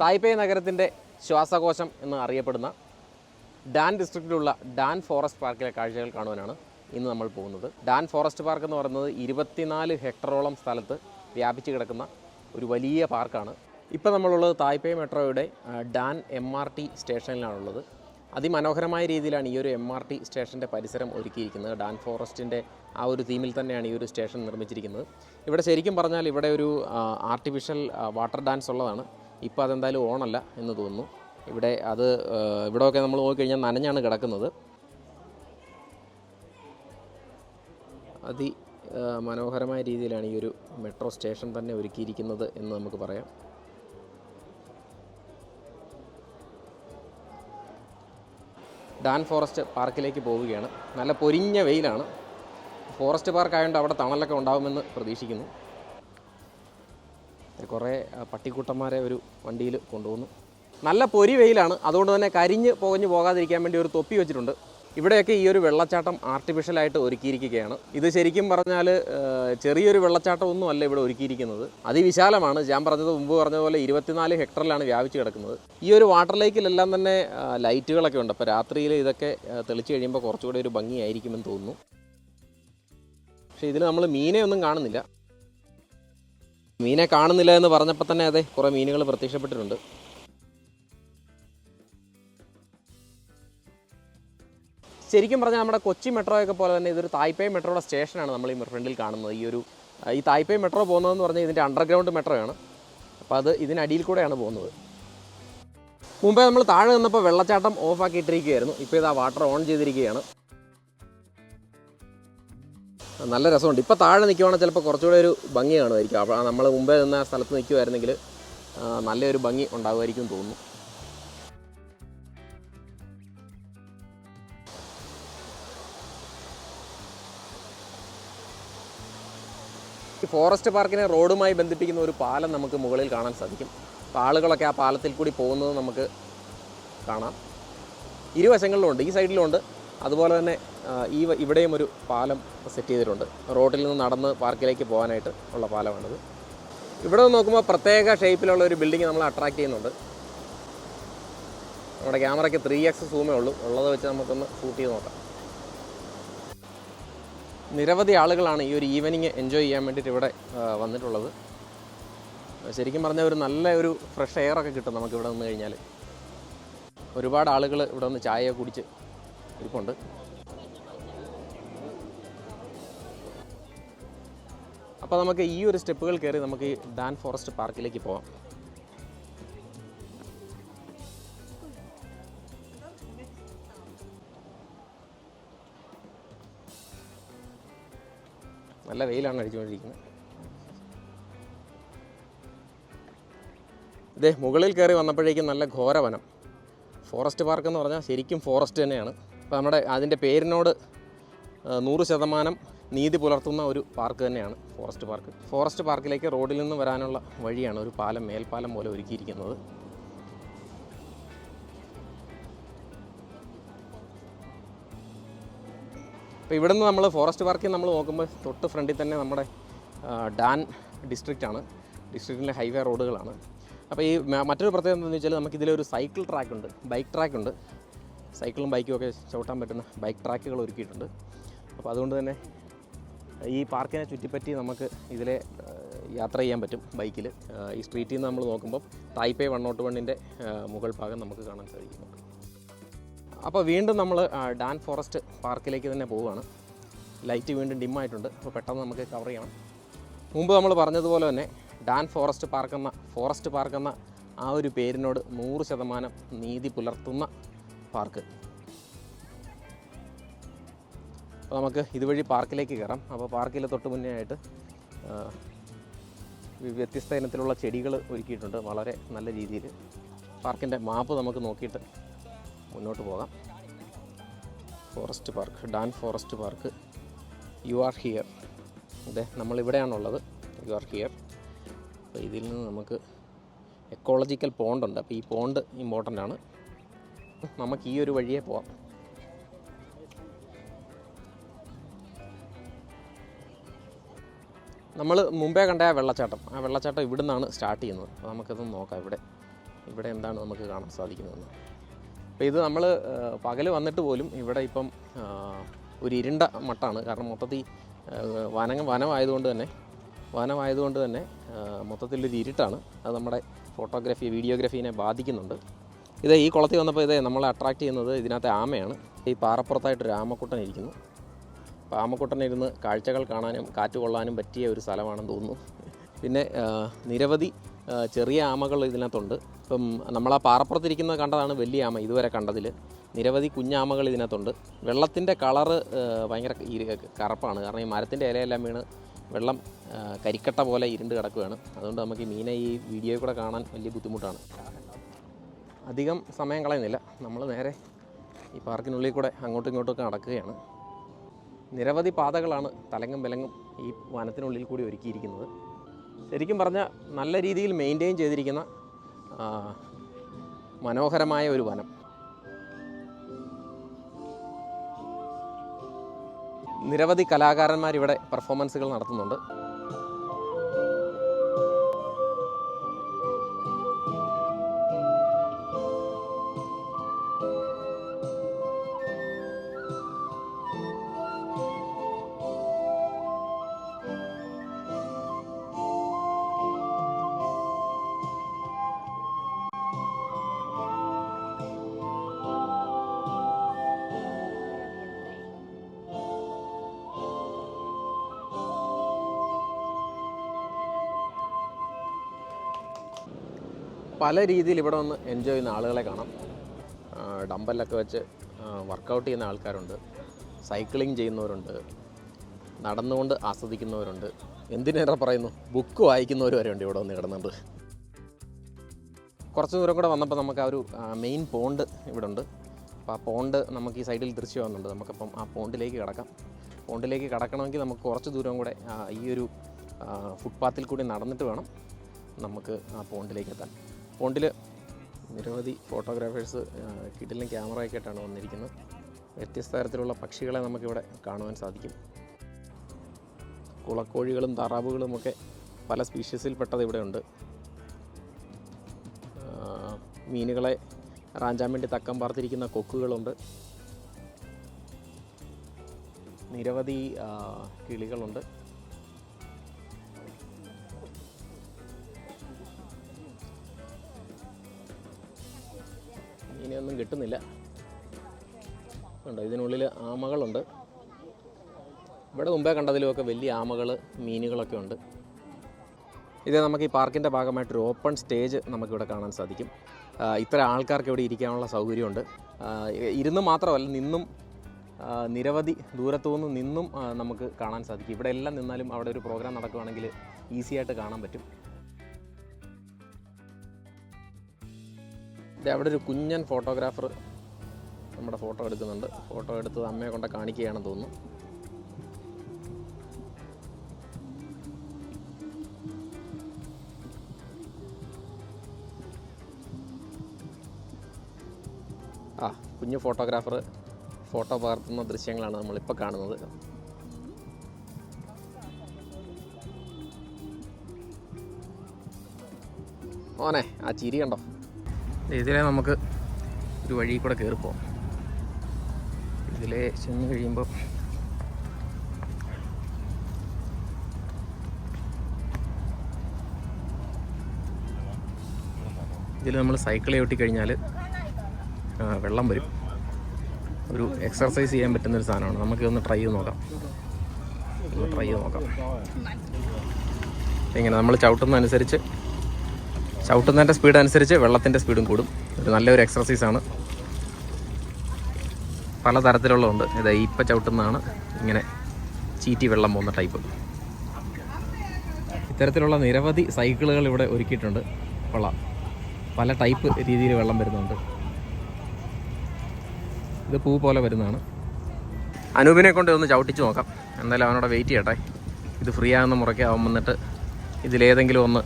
Taipei നഗരത്തിൻ്റെ ശ്വാസകോശം എന്ന് അറിയപ്പെടുന്ന ഡാൻ ഡിസ്ട്രിക്റ്റിലുള്ള ഡാൻ ഫോറസ്റ്റ് പാർക്കിലെ കാഴ്ചകൾ കാണുവാനാണ് ഇന്ന് നമ്മൾ പോകുന്നത്. ഡാൻ ഫോറസ്റ്റ് പാർക്ക് എന്ന് പറയുന്നത് 24 ഹെക്ടറോളം സ്ഥലത്ത് വ്യാപിച്ച് കിടക്കുന്ന ഒരു വലിയ പാർക്കാണ്. ഇപ്പോൾ നമ്മളുള്ളത് തായ്പേയ് മെട്രോയുടെ ഡാൻ MRT സ്റ്റേഷനിലാണുള്ളത്. അതിമനോഹരമായ രീതിയിലാണ് ഈ ഒരു MRT സ്റ്റേഷൻ്റെ പരിസരം ഒരുക്കിയിരിക്കുന്നത്. ഡാൻ ഫോറസ്റ്റിൻ്റെ ആ ഒരു തീമിൽ തന്നെയാണ് ഈ ഒരു സ്റ്റേഷൻ നിർമ്മിച്ചിരിക്കുന്നത്. ഇവിടെ ശരിക്കും പറഞ്ഞാൽ ഇവിടെ ഒരു ആർട്ടിഫിഷ്യൽ വാട്ടർ ഡാൻസ് ഉള്ളതാണ്. ഇപ്പോൾ അതെന്തായാലും ഓണല്ല എന്ന് തോന്നുന്നു. ഇവിടെയൊക്കെ നമ്മൾ നോക്കിക്കഴിഞ്ഞാൽ നനഞ്ഞാണ് കിടക്കുന്നത്. മനോഹരമായ രീതിയിലാണ് ഈ ഒരു മെട്രോ സ്റ്റേഷൻ തന്നെ ഒരുക്കിയിരിക്കുന്നത് എന്ന് നമുക്ക് പറയാം. ഡാൻ ഫോറസ്റ്റ് പാർക്കിലേക്ക് പോവുകയാണ്. നല്ല പൊരിഞ്ഞ വെയിലാണ്. ഫോറസ്റ്റ് പാർക്ക് ആയതുകൊണ്ട് അവിടെ തണലൊക്കെ ഉണ്ടാകുമെന്ന് പ്രതീക്ഷിക്കുന്നു. കുറേ പട്ടിക്കൂട്ടന്മാരെ ഒരു വണ്ടിയിൽ കൊണ്ടുപോകുന്നു. നല്ല പൊരി വെയിലാണ്. അതുകൊണ്ട് തന്നെ കരിഞ്ഞ് പുകഞ്ഞ് പോകാതിരിക്കാൻ വേണ്ടി ഒരു തൊപ്പി വെച്ചിട്ടുണ്ട്. ഇവിടെയൊക്കെ ഈ ഒരു വെള്ളച്ചാട്ടം ആർട്ടിഫിഷ്യലായിട്ട് ഒരുക്കിയിരിക്കുകയാണ്. ഇത് ശരിക്കും പറഞ്ഞാൽ ചെറിയൊരു വെള്ളച്ചാട്ടം ഒന്നും അല്ല ഇവിടെ ഒരുക്കിയിരിക്കുന്നത്. അതിവിശാലമാണ്. ഞാൻ മുമ്പ് പറഞ്ഞതുപോലെ 24 ഹെക്ടറിലാണ് വ്യാപിച്ച് കിടക്കുന്നത്. ഈ ഒരു വാട്ടർ ലേക്കിലെല്ലാം തന്നെ ലൈറ്റുകളൊക്കെ ഉണ്ട്. അപ്പോൾ രാത്രിയിൽ ഇതൊക്കെ തെളിച്ച് കഴിയുമ്പോൾ കുറച്ചുകൂടി ഒരു ഭംഗിയായിരിക്കുമെന്ന് തോന്നുന്നു. പക്ഷേ ഇതിൽ നമ്മൾ മീനെ ഒന്നും കാണുന്നില്ല. മീനെ കാണുന്നില്ല എന്ന് പറഞ്ഞപ്പോൾ തന്നെ അതെ കുറേ മീനുകൾ പ്രത്യക്ഷപ്പെട്ടിട്ടുണ്ട്. ശരിക്കും പറഞ്ഞാൽ നമ്മുടെ കൊച്ചി മെട്രോയൊക്കെ പോലെ തന്നെ ഇതൊരു തായ്പേയ് മെട്രോയുടെ സ്റ്റേഷനാണ് നമ്മൾ ഈ ഫ്രണ്ടിൽ കാണുന്നത്. ഈ തായ്പേയ് മെട്രോ പോകുന്നതെന്ന് പറഞ്ഞാൽ ഇതിൻ്റെ അണ്ടർഗ്രൗണ്ട് മെട്രോയാണ്. അപ്പോൾ അത് ഇതിനടിയിൽ കൂടെയാണ് പോകുന്നത്. മുമ്പേ നമ്മൾ താഴെ നിന്നപ്പോൾ വെള്ളച്ചാട്ടം ഓഫാക്കി ഇട്ടിരിക്കുകയായിരുന്നു. ഇപ്പോൾ ഇത് ആ വാട്ടർ ഓൺ ചെയ്തിരിക്കുകയാണ്. നല്ല രസമുണ്ട്. ഇപ്പോൾ താഴെ നിൽക്കുവാണെങ്കിൽ ചിലപ്പോൾ കുറച്ചുകൂടെ ഒരു ഭംഗി കാണുമായിരിക്കും. അപ്പോൾ നമ്മൾ മുമ്പേ നിന്ന ആ സ്ഥലത്ത് നിൽക്കുമായിരുന്നെങ്കിൽ നല്ലൊരു ഭംഗി ഉണ്ടാകുമായിരിക്കും തോന്നുന്നു. ഈ ഫോറസ്റ്റ് പാർക്കിനെ റോഡുമായി ബന്ധിപ്പിക്കുന്ന ഒരു പാലം നമുക്ക് മുകളിൽ കാണാൻ സാധിക്കും. അപ്പോൾ ആളുകളൊക്കെ ആ പാലത്തിൽ കൂടി പോകുന്നത് നമുക്ക് കാണാം. ഇരുവശങ്ങളിലുമുണ്ട്, ഈ സൈഡിലുമുണ്ട്. അതുപോലെ തന്നെ ഇവിടെയും ഒരു പാലം സെറ്റ് ചെയ്തിട്ടുണ്ട്. റോഡിൽ നിന്ന് നടന്ന് പാർക്കിലേക്ക് പോകാനായിട്ട് ഉള്ള പാലമാണിത്. ഇവിടെ നിന്ന് നോക്കുമ്പോൾ പ്രത്യേക ഷേപ്പിലുള്ള ഒരു ബിൽഡിംഗ് നമ്മളെ അട്രാക്റ്റ് ചെയ്യുന്നുണ്ട്. നമ്മുടെ ക്യാമറയ്ക്ക് 3x സൂമേ ഉള്ളത് വെച്ച് നമുക്കൊന്ന് ഷൂട്ട് ചെയ്ത് നോക്കാം. നിരവധി ആളുകളാണ് ഈ ഒരു ഈവനിങ് എൻജോയ് ചെയ്യാൻ വേണ്ടിയിട്ട് ഇവിടെ വന്നിട്ടുള്ളത്. ശരിക്കും പറഞ്ഞാൽ നല്ല ഒരു ഫ്രഷ് എയറൊക്കെ കിട്ടും നമുക്ക് ഇവിടെ നിന്ന് കഴിഞ്ഞാൽ. ഒരുപാട് ആളുകൾ ഇവിടെ നിന്ന് ചായയൊക്കെ കുടിച്ച് ഇരിപ്പുണ്ട്. അപ്പോൾ നമുക്ക് ഈ ഒരു സ്റ്റെപ്പുകൾ കയറി നമുക്ക് ഈ ഡാൻ ഫോറസ്റ്റ് പാർക്കിലേക്ക് പോകാം. നല്ല വെയിലാണ് അടിച്ചുകൊണ്ടിരിക്കുന്നത്. ഇതേ മുകളിൽ കയറി വന്നപ്പോഴേക്കും നല്ല ഘോരവനം. ഫോറസ്റ്റ് പാർക്ക് എന്ന് പറഞ്ഞാൽ ശരിക്കും ഫോറസ്റ്റ് തന്നെയാണ്. അപ്പോൾ അതിൻ്റെ പേരിനോട് 100% നീതി പുലർത്തുന്ന ഒരു പാർക്ക് തന്നെയാണ് ഫോറസ്റ്റ് പാർക്ക്. ഫോറസ്റ്റ് പാർക്കിലേക്ക് റോഡിൽ നിന്ന് വരാനുള്ള വഴിയാണ് ഒരു മേൽപ്പാലം പോലെ ഒരുക്കിയിരിക്കുന്നത്. അപ്പോൾ ഇവിടെ നിന്ന് നമ്മൾ ഫോറസ്റ്റ് പാർക്കിൽ നമ്മൾ നോക്കുമ്പോൾ തൊട്ട് ഫ്രണ്ടിൽ തന്നെ നമ്മുടെ ഡാൻ ഡിസ്ട്രിക്റ്റാണ്. ഡിസ്ട്രിക്റ്റിലെ ഹൈവേ റോഡുകളാണ്. അപ്പോൾ ഈ മറ്റൊരു പ്രത്യേകത എന്താണെന്ന് വെച്ചാൽ നമുക്കിതിലൊരു സൈക്കിൾ ട്രാക്കുണ്ട്, ബൈക്ക് ട്രാക്കുണ്ട്. സൈക്കിളും ബൈക്കും ഒക്കെ ചവിട്ടാൻ പറ്റുന്ന ബൈക്ക് ട്രാക്കുകൾ ഒരുക്കിയിട്ടുണ്ട്. അപ്പോൾ അതുകൊണ്ട് തന്നെ ഈ പാർക്കിനെ ചുറ്റിപ്പറ്റി നമുക്ക് ഇതിലെ യാത്ര ചെയ്യാൻ പറ്റും ബൈക്കിൽ. ഈ സ്ട്രീറ്റിൽ നിന്ന് നമ്മൾ നോക്കുമ്പോൾ തായ്പേയ് 101ൻ്റെ മുകൾ ഭാഗം നമുക്ക് കാണാൻ സാധിക്കുന്നുണ്ട്. അപ്പോൾ വീണ്ടും നമ്മൾ ഡാൻ ഫോറസ്റ്റ് പാർക്കിലേക്ക് തന്നെ പോവുകയാണ്. ലൈറ്റ് വീണ്ടും ഡിമ്മായിട്ടുണ്ട്. അപ്പോൾ പെട്ടെന്ന് നമുക്ക് കവർ ചെയ്യണം. മുമ്പ് നമ്മൾ പറഞ്ഞതുപോലെ തന്നെ ഡാൻ ഫോറസ്റ്റ് പാർക്ക് എന്ന ആ ഒരു പേരിനോട് 100% നീതി പുലർത്തുന്ന പാർക്ക്. അപ്പോൾ നമുക്ക് ഇതുവഴി പാർക്കിലേക്ക് കയറാം. അപ്പോൾ പാർക്കിൽ തൊട്ട് മുന്നേ ആയിട്ട് വ്യത്യസ്ത ഇനത്തിലുള്ള ചെടികൾ ഒരുക്കിയിട്ടുണ്ട് വളരെ നല്ല രീതിയിൽ. പാർക്കിൻ്റെ മാപ്പ് നമുക്ക് നോക്കിയിട്ട് മുന്നോട്ട് പോകാം. Forest park, Dan forest park. You are here. അതെ, നമ്മളിവിടെയാണുള്ളത്. You are here. അപ്പോൾ ഇതിൽ നിന്ന് നമുക്ക് എക്കോളജിക്കൽ പോണ്ടുണ്ട്. അപ്പോൾ ഈ പോണ്ട് ഇമ്പോർട്ടൻ്റ് ആണ്. നമുക്ക് ഈ ഒരു വഴിയേ പോവാം. നമ്മൾ മുമ്പേ കണ്ട ആ വെള്ളച്ചാട്ടം ഇവിടെ നിന്നാണ് സ്റ്റാർട്ട് ചെയ്യുന്നത്. അപ്പോൾ നമുക്കത് നോക്കാം. ഇവിടെ ഇവിടെ എന്താണ് നമുക്ക് കാണാൻ സാധിക്കുന്നതെന്ന്. അപ്പോൾ ഇത് നമ്മൾ പകൽ വന്നിട്ട് പോലും ഇവിടെ ഇപ്പം ഒരു ഇരുണ്ട മട്ടാണ്. കാരണം മൊത്തത്തിൽ വനമായതുകൊണ്ട് തന്നെ മൊത്തത്തിലൊരു ഇരുട്ടാണ്. അത് നമ്മുടെ ഫോട്ടോഗ്രാഫി വീഡിയോഗ്രാഫീനെ ബാധിക്കുന്നുണ്ട്. ഈ കുളത്തിൽ വന്നപ്പോൾ നമ്മളെ അട്രാക്റ്റ് ചെയ്യുന്നത് ഇതിനകത്തെ ആമയാണ്. ഈ പാറപ്പുറത്തായിട്ടൊരു ആമക്കുട്ടൻ ഇരിക്കുന്നു. അപ്പോൾ ആമക്കുട്ടനിരുന്ന് കാഴ്ചകൾ കാണാനും കാറ്റ് കൊള്ളാനും പറ്റിയ ഒരു സ്ഥലമാണെന്ന് തോന്നുന്നു. പിന്നെ നിരവധി ചെറിയ ആമകൾ ഇതിനകത്തുണ്ട്. ഇപ്പം നമ്മൾ ആ പാറപ്പുറത്തിരിക്കുന്നത് കണ്ടതാണ് വലിയ ആമ ഇതുവരെ കണ്ടതിൽ. നിരവധി കുഞ്ഞാമകൾ ഇതിനകത്തുണ്ട്. വെള്ളത്തിൻ്റെ കളറ് ഭയങ്കര കറുപ്പാണ്. കാരണം ഈ മരത്തിൻ്റെ ഇലയെല്ലാം വീണ് വെള്ളം കരിക്കട്ട പോലെ ഇരുണ്ട് കിടക്കുകയാണ്. അതുകൊണ്ട് നമുക്ക് ഈ മീനെ ഈ വീഡിയോയിൽ കൂടെ കാണാൻ വലിയ ബുദ്ധിമുട്ടാണ്. അധികം സമയം കളയുന്നില്ല. നമ്മൾ നേരെ ഈ പാർക്കിനുള്ളിൽ കൂടെ അങ്ങോട്ടും ഇങ്ങോട്ടുമൊക്കെ നടക്കുകയാണ്. നിരവധി പാതകളാണ് തലങ്ങും വിലങ്ങും ഈ വനത്തിനുള്ളിൽ കൂടി ഒരുക്കിയിരിക്കുന്നത്. ശരിക്കും പറഞ്ഞാൽ നല്ല രീതിയിൽ മെയിൻറ്റെയിൻ ചെയ്തിരിക്കുന്ന മനോഹരമായ ഒരു വനം. നിരവധി കലാകാരന്മാരിവിടെ പെർഫോമൻസുകൾ നടത്തുന്നുണ്ട്. പല രീതിയിൽ ഇവിടെ വന്ന് എൻജോയ് ചെയ്യുന്ന ആളുകളെ കാണാം. ഡമ്പലൊക്കെ വെച്ച് വർക്കൗട്ട് ചെയ്യുന്ന ആൾക്കാരുണ്ട്, സൈക്ലിംഗ് ചെയ്യുന്നവരുണ്ട്, നടന്നുകൊണ്ട് ആസ്വദിക്കുന്നവരുണ്ട്, എന്തിനേറെ പറയുന്നു ബുക്ക് വായിക്കുന്നവർ വരെ ഉണ്ട് ഇവിടെ വന്ന് കിടന്നുണ്ട്. കുറച്ച് ദൂരം കൂടെ വന്നപ്പോൾ നമുക്ക് ആ ഒരു മെയിൻ പോണ്ട് ഇവിടെ ഉണ്ട്. അപ്പോൾ ആ പോണ്ട് നമുക്ക് ഈ സൈഡിൽ ദൃശ്യമാകുന്നുണ്ട്. നമുക്കപ്പം ആ പോണ്ടിലേക്ക് കിടക്കാം. പോണ്ടിലേക്ക് കിടക്കണമെങ്കിൽ നമുക്ക് കുറച്ച് ദൂരം കൂടെ ഈ ഒരു ഫുട്പാത്തിൽ കൂടി നടന്നിട്ട് വേണം നമുക്ക് ആ പോണ്ടിലേക്ക് എത്താൻ. പോണ്ടിൽ നിരവധി ഫോട്ടോഗ്രാഫേഴ്സ് കിടിലൻ ക്യാമറയൊക്കെ ആയിട്ടാണ് വന്നിരിക്കുന്നത്. വ്യത്യസ്ത തരത്തിലുള്ള പക്ഷികളെ നമുക്കിവിടെ കാണുവാൻ സാധിക്കും. കുളക്കോഴികളും താറാവുകളുമൊക്കെ പല സ്പീഷീസിൽപ്പെട്ടത് ഇവിടെ ഉണ്ട്. മീനുകളെ റാഞ്ചാൻ വേണ്ടി തക്കം പാർത്തിരിക്കുന്ന കൊക്കുകളുണ്ട്. നിരവധി കിളികളുണ്ട്. മീനൊന്നും കിട്ടുന്നില്ല. ഉണ്ട് ഇതിനുള്ളിൽ ആമകളുണ്ട്. ഇവിടെ മുമ്പേ കണ്ടതിലുമൊക്കെ വലിയ ആമകൾ മീനുകളൊക്കെ ഉണ്ട്. ഇത് നമുക്ക് ഈ പാർക്കിൻ്റെ ഭാഗമായിട്ടൊരു ഓപ്പൺ സ്റ്റേജ് നമുക്കിവിടെ കാണാൻ സാധിക്കും. ഇത്ര ആൾക്കാർക്ക് ഇവിടെ ഇരിക്കാനുള്ള സൗകര്യമുണ്ട്. ഇരുന്ന് മാത്രമല്ല നിന്നും നിരവധി ദൂരത്തു നിന്നും നമുക്ക് കാണാൻ സാധിക്കും. ഇവിടെ എല്ലാം നിന്നാലും അവിടെ ഒരു പ്രോഗ്രാം നടക്കുകയാണെങ്കിൽ ഈസി ആയിട്ട് കാണാൻ പറ്റും. അവിടെ ഒരു കുഞ്ഞൻ ഫോട്ടോഗ്രാഫർ നമ്മുടെ ഫോട്ടോ എടുക്കുന്നുണ്ട്. ഫോട്ടോ എടുത്തത് അമ്മയെ കൊണ്ട് കാണിക്കുകയാണെന്ന് തോന്നുന്നു. കുഞ്ഞു ഫോട്ടോഗ്രാഫർ ഫോട്ടോ പകർത്തുന്ന ദൃശ്യങ്ങളാണ് നമ്മളിപ്പോൾ കാണുന്നത്. ഓനെ ആ ചിരി കണ്ടോ? ഇതിലെ നമുക്ക് ഒരു വഴി കൂടെ കയറിപ്പോവാം. ഇതിലെ ചെന്ന് കഴിയുമ്പോൾ ഇതിൽ നമ്മൾ സൈക്കിൾ ചവിട്ടി കഴിഞ്ഞാൽ വെള്ളം വരും. ഒരു എക്സർസൈസ് ചെയ്യാൻ പറ്റുന്നൊരു സാധനമാണ്. നമുക്കൊന്ന് ട്രൈ ചെയ്ത് നോക്കാം. ഇങ്ങനെ നമ്മൾ ചവിട്ടുന്നതിൻ്റെ സ്പീഡ് അനുസരിച്ച് വെള്ളത്തിൻ്റെ സ്പീഡും കൂടും. ഒരു നല്ലൊരു എക്സർസൈസാണ്. പല തരത്തിലുള്ളതുണ്ട്. ഇപ്പം ചവിട്ടുന്നതാണ് ഇങ്ങനെ ചീറ്റി വെള്ളം പോകുന്ന ടൈപ്പ്. ഇത്തരത്തിലുള്ള നിരവധി സൈക്കിളുകൾ ഇവിടെ ഒരുക്കിയിട്ടുണ്ട്. കൊള്ളാം. പല ടൈപ്പ് രീതിയിൽ വെള്ളം വരുന്നുണ്ട്. ഇത് പൂ പോലെ വരുന്നതാണ്. അനൂപിനെ കൊണ്ട് ഒന്ന് ചവിട്ടിച്ച് നോക്കാം. എന്തായാലും അവനോട് വെയിറ്റ് ചെയ്യട്ടെ. ഇത് ഫ്രീ ആകുന്ന മുറയ്ക്ക് അവൻ വന്നിട്ട് ഇതിലേതെങ്കിലും ഒന്ന്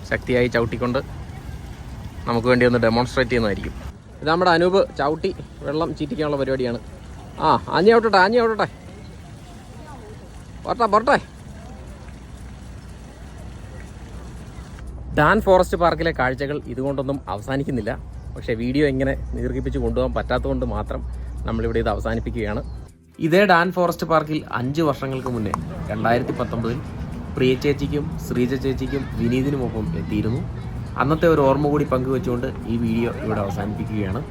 ശക്തിയായി ചവിട്ടിക്കൊണ്ട് നമുക്ക് വേണ്ടി ഒന്ന് ഡെമോൺസ്ട്രേറ്റ് ചെയ്യുന്നതായിരിക്കും. ഇത് നമ്മുടെ അനൂപ് ചവിട്ടി വെള്ളം ചീറ്റിക്കാനുള്ള പരിപാടിയാണ്. ആഞ്ഞി ചവിട്ടട്ടെ. പോട്ടെ. ഡാൻ ഫോറസ്റ്റ് പാർക്കിലെ കാഴ്ചകൾ ഇതുകൊണ്ടൊന്നും അവസാനിക്കുന്നില്ല. പക്ഷേ വീഡിയോ ഇങ്ങനെ ദീർഘിപ്പിച്ച് കൊണ്ടുപോകാൻ പറ്റാത്തതുകൊണ്ട് മാത്രം നമ്മളിവിടെ ഇത് അവസാനിപ്പിക്കുകയാണ്. ഇതേ ഡാൻ ഫോറസ്റ്റ് പാർക്കിൽ 5 വർഷങ്ങൾക്ക് മുന്നേ 2019 പ്രിയ ചേച്ചിക്കും ശ്രീജ ചേച്ചിക്കും വിനീതിനുമൊപ്പം എത്തിയിരുന്നു. അന്നത്തെ ഒരു ഓർമ്മ കൂടി പങ്കുവെച്ചുകൊണ്ട് ഈ വീഡിയോ ഇവിടെ അവസാനിപ്പിക്കുകയാണ്.